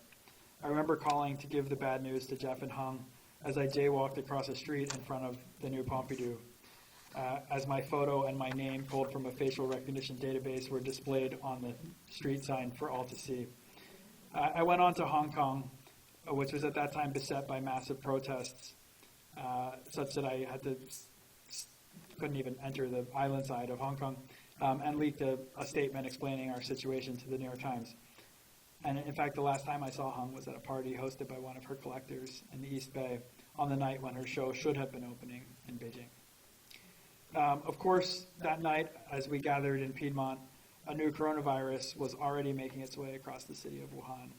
I remember calling to give the bad news to Jeff and Hung as I jaywalked across a street in front of the new Pompidou, as my photo and my name, pulled from a facial recognition database, were displayed on the street sign for all to see. I went on to Hong Kong, which was at that time beset by massive protests, such that I couldn't even enter the island side of Hong Kong, and leaked a statement explaining our situation to the New York Times. And in fact, the last time I saw Hung was at a party hosted by one of her collectors in the East Bay on the night when her show should have been opening in Beijing. Of course, that night, as we gathered in Piedmont, a new coronavirus was already making its way across the city of Wuhan.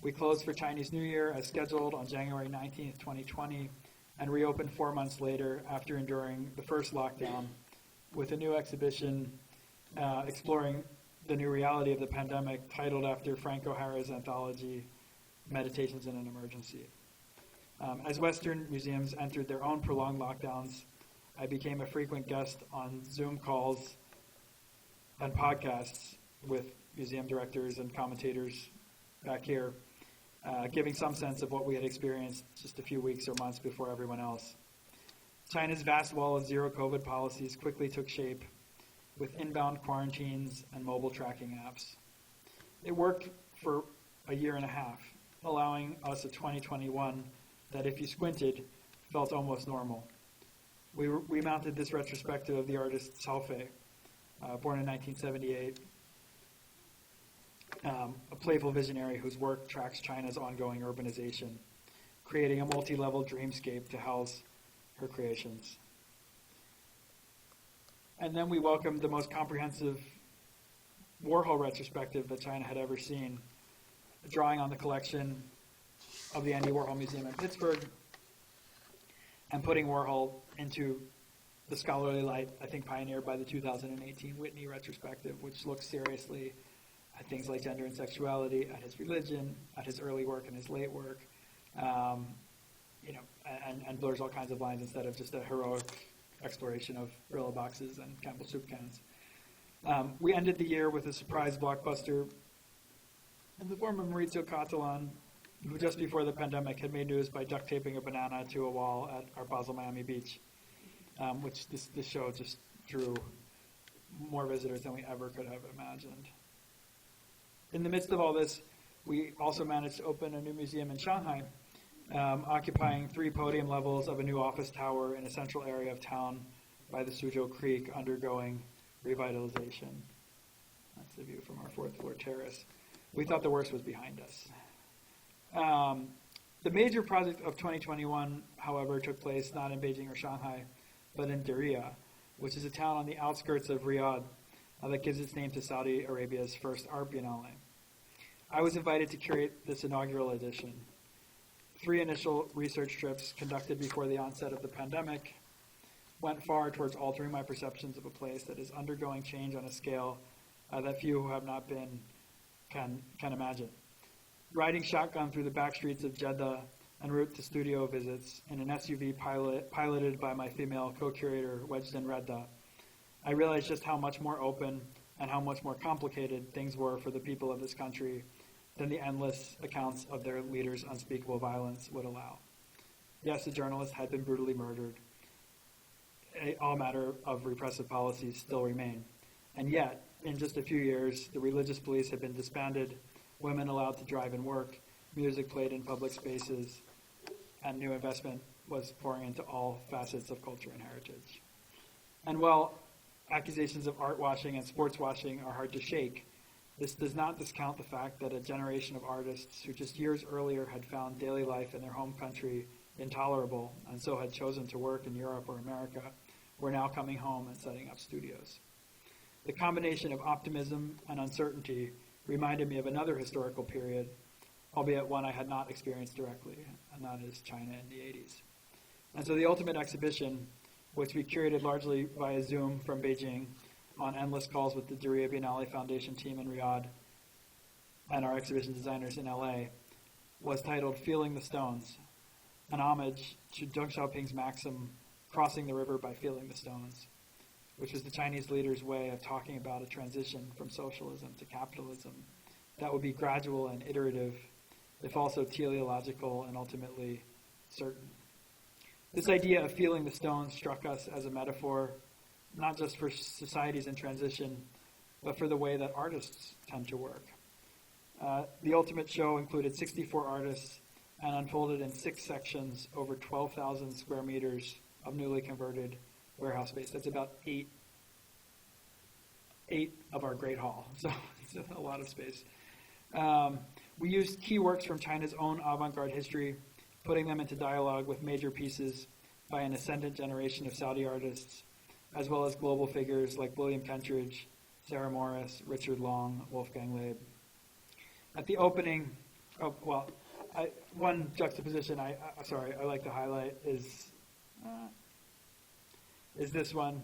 We closed for Chinese New Year as scheduled on January 19th, 2020, and reopened 4 months later after enduring the first lockdown with a new exhibition exploring the new reality of the pandemic, titled after Frank O'Hara's anthology, Meditations in an Emergency. As Western museums entered their own prolonged lockdowns, I became a frequent guest on Zoom calls and podcasts with museum directors and commentators back here, giving some sense of what we had experienced just a few weeks or months before everyone else. China's vast wall of zero COVID policies quickly took shape with inbound quarantines and mobile tracking apps. It worked for a year and a half, allowing us a 2021 that, if you squinted, felt almost normal. We mounted this retrospective of the artist Cao Fei, born in 1978, a playful visionary whose work tracks China's ongoing urbanization, creating a multi-level dreamscape to house her creations. And then we welcomed the most comprehensive Warhol retrospective that China had ever seen, drawing on the collection of the Andy Warhol Museum in Pittsburgh and putting Warhol into the scholarly light, I think, pioneered by the 2018 Whitney retrospective, which looks seriously at things like gender and sexuality, at his religion, at his early work and his late work, and blurs all kinds of lines instead of just a heroic exploration of Brillo boxes and Campbell soup cans. We ended the year with a surprise blockbuster in the form of Maurizio Cattelan, who just before the pandemic had made news by duct taping a banana to a wall at our Basel Miami Beach, which this show just drew more visitors than we ever could have imagined. In the midst of all this, we also managed to open a new museum in Shanghai, occupying 3 podium levels of a new office tower in a central area of town by the Suzhou Creek, undergoing revitalization. That's the view from our 4th floor terrace. We thought the worst was behind us. The major project of 2021, however, took place not in Beijing or Shanghai, but in Diriyah, which is a town on the outskirts of Riyadh that gives its name to Saudi Arabia's first art biennale. I was invited to curate this inaugural edition. 3 initial research trips conducted before the onset of the pandemic went far towards altering my perceptions of a place that is undergoing change on a scale that few who have not been can imagine. Riding shotgun through the back streets of Jeddah en route to studio visits in an SUV piloted by my female co-curator, Wejden Redda, I realized just how much more open and how much more complicated things were for the people of this country than the endless accounts of their leaders' unspeakable violence would allow. Yes, a journalist had been brutally murdered. All matter of repressive policies still remain. And yet, in just a few years, the religious police had been disbanded, women allowed to drive and work, music played in public spaces, and new investment was pouring into all facets of culture and heritage. And while accusations of art washing and sports washing are hard to shake, this does not discount the fact that a generation of artists who just years earlier had found daily life in their home country intolerable and so had chosen to work in Europe or America were now coming home and setting up studios. The combination of optimism and uncertainty reminded me of another historical period, albeit one I had not experienced directly, and that is China in the 80s. And so the ultimate exhibition, which we curated largely via Zoom from Beijing on endless calls with the Diriyah Biennale Foundation team in Riyadh and our exhibition designers in LA, was titled Feeling the Stones, an homage to Deng Xiaoping's maxim, crossing the river by feeling the stones, which was the Chinese leader's way of talking about a transition from socialism to capitalism that would be gradual and iterative, if also teleological and ultimately certain. This idea of feeling the stones struck us as a metaphor, not just for societies in transition, but for the way that artists tend to work. The Ultimate show included 64 artists and unfolded in 6 sections over 12,000 square meters of newly converted warehouse space. That's about eight of our Great Hall, so it's a lot of space. We used key works from China's own avant-garde history, putting them into dialogue with major pieces by an ascendant generation of Saudi artists, as well as global figures like William Kentridge, Sarah Morris, Richard Long, Wolfgang Leib. At the opening, one juxtaposition I like to highlight is this one.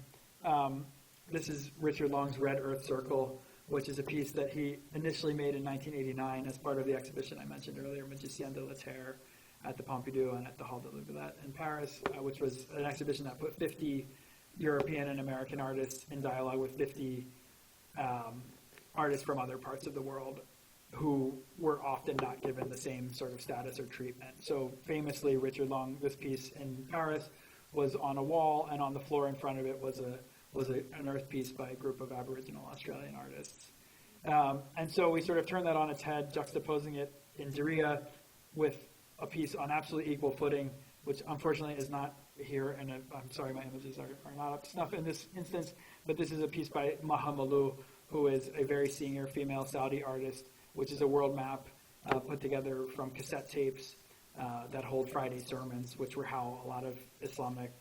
This is Richard Long's Red Earth Circle, which is a piece that he initially made in 1989 as part of the exhibition I mentioned earlier, Magicien de la Terre, at the Pompidou and at the Hall de la Villette in Paris, which was an exhibition that put 50 European and American artists in dialogue with 50 artists from other parts of the world who were often not given the same sort of status or treatment. So famously, Richard Long, this piece in Paris, was on a wall, and on the floor in front of it was an earth piece by a group of Aboriginal Australian artists. And so we sort of turned that on its head, juxtaposing it in Diriyah with a piece on absolutely equal footing, which unfortunately is not here, and I'm sorry my images are not up to snuff in this instance, but this is a piece by Maha Malou, who is a very senior female Saudi artist, which is a world map put together from cassette tapes that hold Friday sermons, which were how a lot of Islamic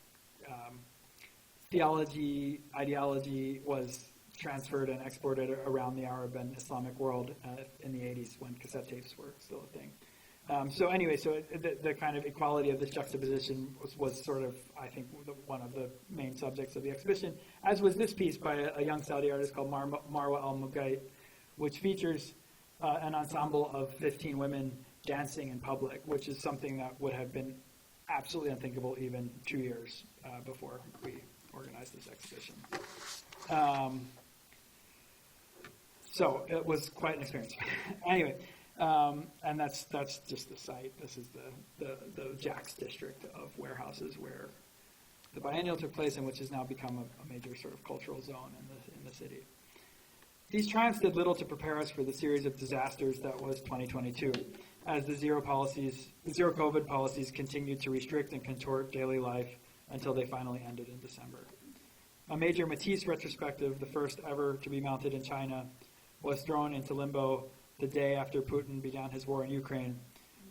theology, ideology was transferred and exported around the Arab and Islamic world in the 80s when cassette tapes were still a thing. So the kind of equality of this juxtaposition was sort of, I think, one of the main subjects of the exhibition, as was this piece by a young Saudi artist called Marwa Al-Mugait, which features an ensemble of 15 women dancing in public, which is something that would have been absolutely unthinkable even 2 years before we organized this exhibition. So it was quite an experience. Anyway, and that's just the site. This is the Jacks district of warehouses where the biennial took place and which has now become a major sort of cultural zone in the city. These triumphs did little to prepare us for the series of disasters that was 2022, as the zero COVID policies continued to restrict and contort daily life until they finally ended in December. A major Matisse retrospective, the first ever to be mounted in China, was thrown into limbo the day after Putin began his war in Ukraine,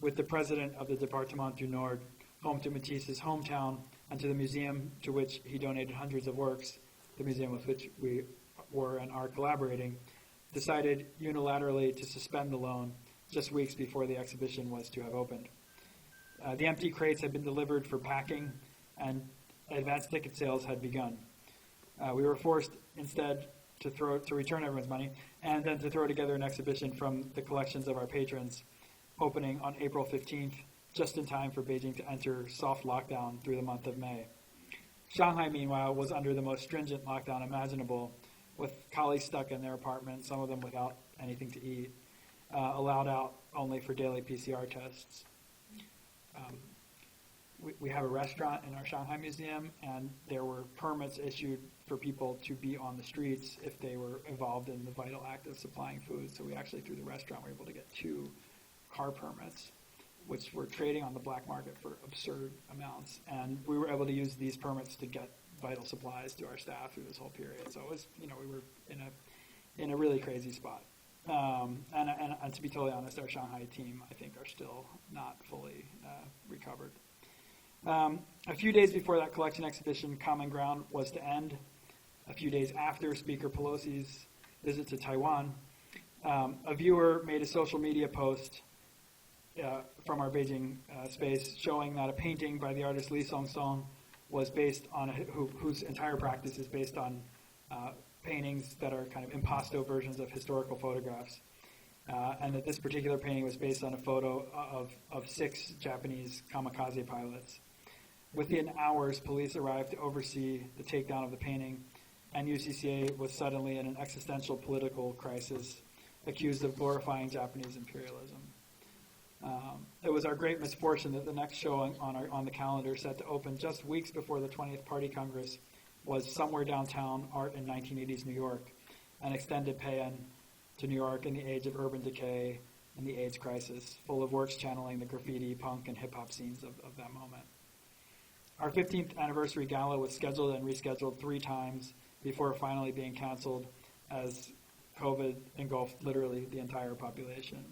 with the president of the Département du Nord, home to Matisse's hometown, and to the museum to which he donated hundreds of works, the museum with which we were and are collaborating, decided unilaterally to suspend the loan just weeks before the exhibition was to have opened. The empty crates had been delivered for packing, and advanced ticket sales had begun. We were forced instead to return everyone's money and then to throw together an exhibition from the collections of our patrons, opening on April 15th, just in time for Beijing to enter soft lockdown through the month of May. Shanghai, meanwhile, was under the most stringent lockdown imaginable, with colleagues stuck in their apartments, some of them without anything to eat, allowed out only for daily PCR tests. We have a restaurant in our Shanghai museum, and there were permits issued for people to be on the streets if they were involved in the vital act of supplying food. So we actually, through the restaurant, were able to get 2 car permits, which were trading on the black market for absurd amounts. And we were able to use these permits to get vital supplies to our staff through this whole period. So it was, we were in a really crazy spot. And to be totally honest, our Shanghai team, I think, are still not fully recovered. A few days before that collection exhibition, Common Ground was to end. A few days after Speaker Pelosi's visit to Taiwan, a viewer made a social media post from our Beijing space showing that a painting by the artist Li Songsong was based on, whose entire practice is based on paintings that are kind of impasto versions of historical photographs. and that this particular painting was based on a photo of 6 Japanese kamikaze pilots. Within hours, police arrived to oversee the takedown of the painting, and UCCA was suddenly in an existential political crisis, accused of glorifying Japanese imperialism. It was our great misfortune that the next show on the calendar, set to open just weeks before the 20th Party Congress, was Somewhere Downtown, Art in 1980s New York, an extended paean to New York in the age of urban decay and the AIDS crisis, full of works channeling the graffiti, punk, and hip-hop scenes of that moment. Our 15th anniversary gala was scheduled and rescheduled 3 times before finally being canceled as COVID engulfed literally the entire population.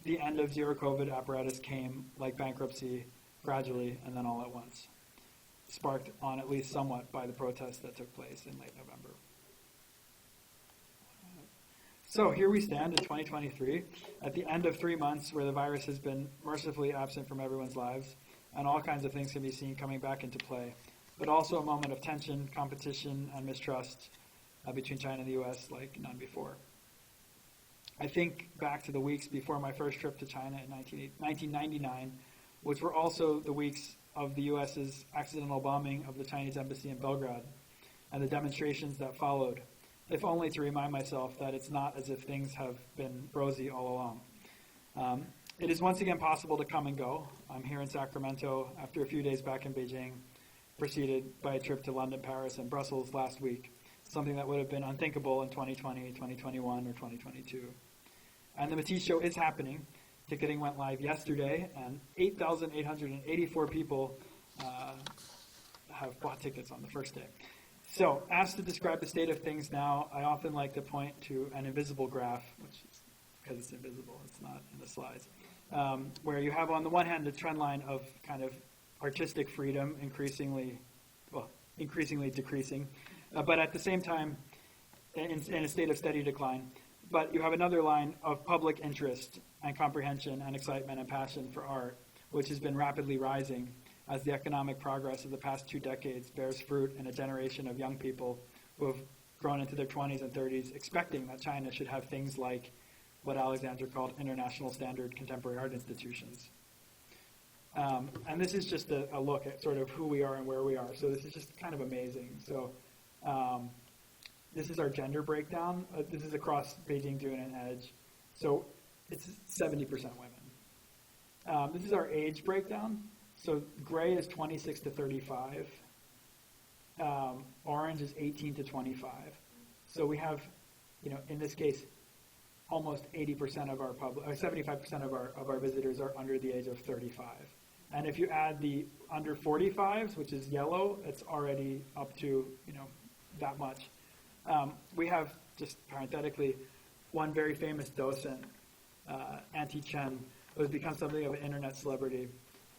The end of zero COVID apparatus came like bankruptcy, gradually and then all at once, sparked on at least somewhat by the protests that took place in late November. So here we stand in 2023, at the end of 3 months where the virus has been mercifully absent from everyone's lives, and all kinds of things can be seen coming back into play, but also a moment of tension, competition, and mistrust between China and the U.S. like none before. I think back to the weeks before my first trip to China in 1999, which were also the weeks of the U.S.'s accidental bombing of the Chinese embassy in Belgrade, and the demonstrations that followed, if only to remind myself that it's not as if things have been rosy all along. It is once again possible to come and go. I'm here in Sacramento after a few days back in Beijing, preceded by a trip to London, Paris, and Brussels last week, something that would have been unthinkable in 2020, 2021, or 2022. And the Matisse Show is happening. Ticketing went live yesterday, and 8,884 people have bought tickets on the first day. So, asked to describe the state of things now, I often like to point to an invisible graph, which is because it's invisible, it's not in the slides, where you have on the one hand the trend line of kind of artistic freedom increasingly decreasing, but at the same time in a state of steady decline. But you have another line of public interest and comprehension and excitement and passion for art, which has been rapidly rising as the economic progress of the past 2 decades bears fruit in a generation of young people who have grown into their 20s and 30s expecting that China should have things like what Alexander called international standard contemporary art institutions. And this is just a look at sort of who we are and where we are. So this is just kind of amazing. So this is our gender breakdown. This is across Beijing, Dune, and Edge. So it's 70% women. This is our age breakdown. So gray is 26 to 35. Orange is 18 to 25. So we have, in this case, almost 80% of our 75% of our visitors are under the age of 35. And if you add the under 45s, which is yellow, it's already up to, that much. We have, just parenthetically, one very famous docent, Auntie Chen, who has become something of an internet celebrity.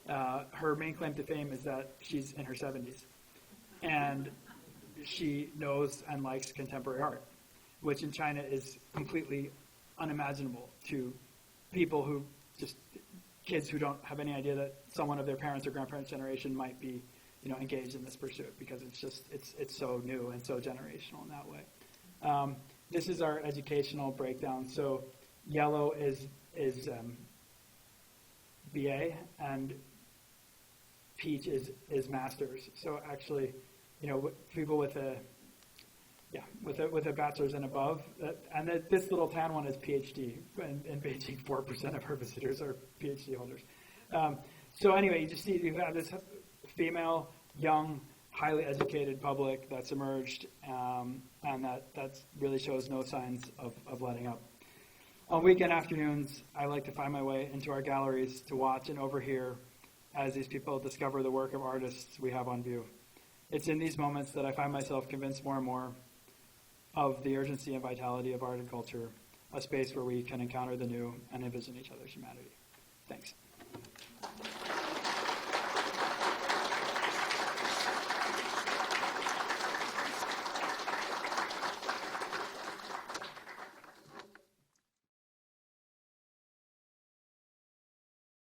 Her main claim to fame is that she's in her 70s. And she knows and likes contemporary art, which in China is completely unimaginable to people who kids who don't have any idea that someone of their parents' or grandparents' generation might be, engaged in this pursuit, because it's so new and so generational in that way. This is our educational breakdown. So yellow is BA, and peach is master's. So actually, people with a bachelor's and above, and this little tan one is PhD. In Beijing, 4% of our visitors are PhD holders. So anyway, you just see you have this female, young, highly educated public that's emerged, and that really shows no signs of letting up. On weekend afternoons, I like to find my way into our galleries to watch and overhear as these people discover the work of artists we have on view. It's in these moments that I find myself convinced more and more of the urgency and vitality of art and culture, a space where we can encounter the new and envision each other's humanity. Thanks.